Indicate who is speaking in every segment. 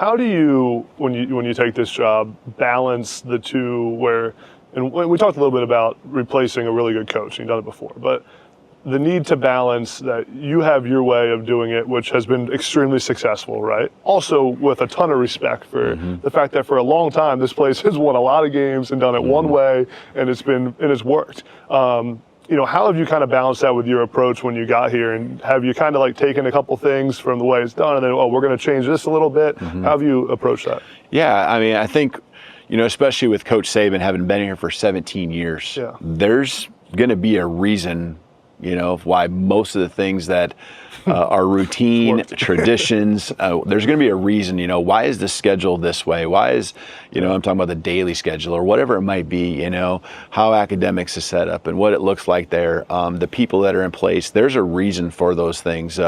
Speaker 1: How do you, when you take this job, balance the two where, and we talked a little bit about replacing a really good coach, you've done it before, but the need to balance that you have your way of doing it, which has been extremely successful, right? Also with a ton of respect for the fact that for a long time, this place has won a lot of games and done it one way, and it's worked. How have you kind of balanced that with your approach when you got here? And have you kind of like taken a couple things from the way it's done and then, we're going to change this a little bit? How have you approached that?
Speaker 2: Yeah, I mean, I think, especially with Coach Saban having been here for 17 years, there's going to be a reason, why most of the things that are routine, traditions, there's going to be a reason, why is the schedule this way? Why is, I'm talking about the daily schedule or whatever it might be, how academics is set up and what it looks like there, the people that are in place. There's a reason for those things.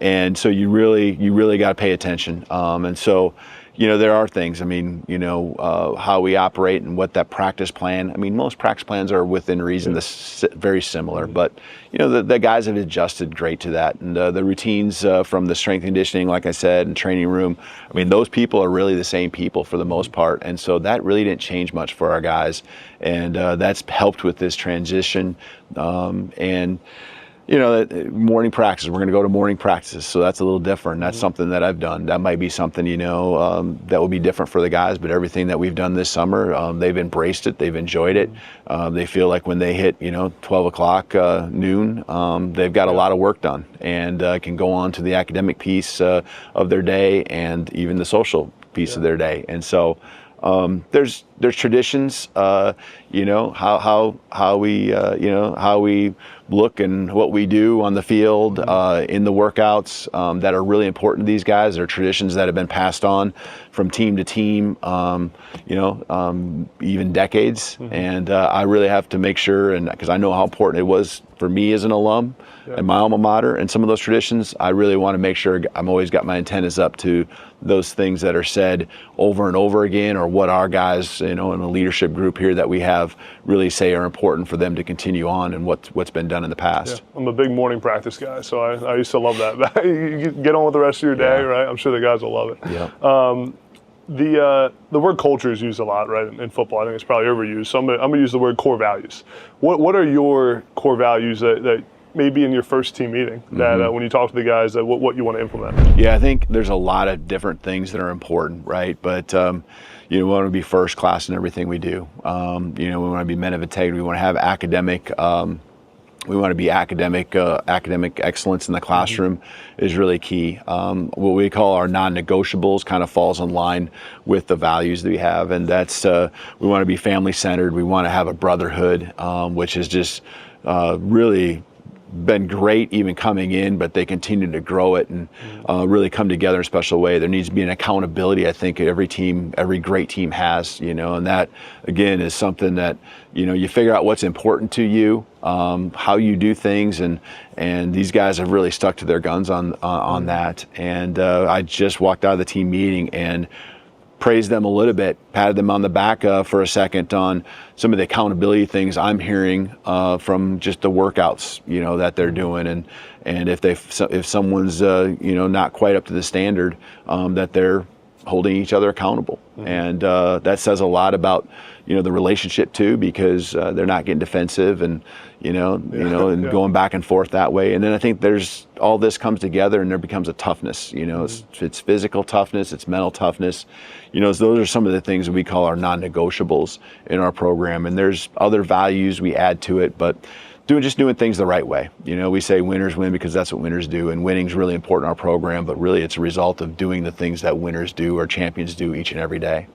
Speaker 2: And so you really got to pay attention. And so, there are things, how we operate and what that practice plan, most practice plans are within reason, very similar, but, the guys have adjusted great to that. And the routines from the strength and conditioning, like I said, and training room, those people are really the same people for the most part. And so that really didn't change much for our guys. And that's helped with this transition. Morning practice, we're going to go to morning practices. So that's a little different. That's something that I've done. That might be something, that will be different for the guys, but everything that we've done this summer, they've embraced it. They've enjoyed it. They feel like when they hit, 12 o'clock, noon, they've got a lot of work done and can go on to the academic piece of their day and even the social piece of their day. And so, there's traditions, how we look and what we do on the field, in the workouts, that are really important to these guys. They're traditions that have been passed on from team to team, even decades. And I really have to make sure, and because I know how important it was for me as an alum and my alma mater and some of those traditions, I really want to make sure I'm always got my antennas up to those things that are said over and over again, or what our guys, in a leadership group here that we have really say are important for them to continue on and what's been done in the past.
Speaker 1: I'm a big morning practice guy, so I used to love that. You get on with the rest of your day, right? I'm sure the guys will love it. The word culture is used a lot, right, in football. I think it's probably overused. So I'm going to use the word core values. What are your core values that maybe in your first team meeting that when you talk to the guys, that what you want to implement?
Speaker 2: Yeah, I think there's a lot of different things that are important, right? But we want to be first class in everything we do. We want to be men of integrity. We want to have academic. We want to be academic excellence in the classroom is really key. What we call our non-negotiables kind of falls in line with the values that we have, and that's we want to be family-centered. We want to have a brotherhood, which is just really been great even coming in, but they continue to grow it and really come together in a special way. There needs to be an accountability, I think, every great team has, and that, again, is something that, you figure out what's important to you, how you do things, and these guys have really stuck to their guns on that. And I just walked out of the team meeting and praised them a little bit, patted them on the back for a second on some of the accountability things I'm hearing from just the workouts, that they're doing, and if someone's not quite up to the standard, that they're holding each other accountable, and that says a lot about the relationship too, because they're not getting defensive and going back and forth that way. And then I think all this comes together and there becomes a toughness. It's physical toughness, it's mental toughness. Those are some of the things that we call our non-negotiables in our program. And there's other values we add to it, but just doing things the right way. We say winners win because that's what winners do, and winning's really important in our program, but really it's a result of doing the things that winners do or champions do each and every day.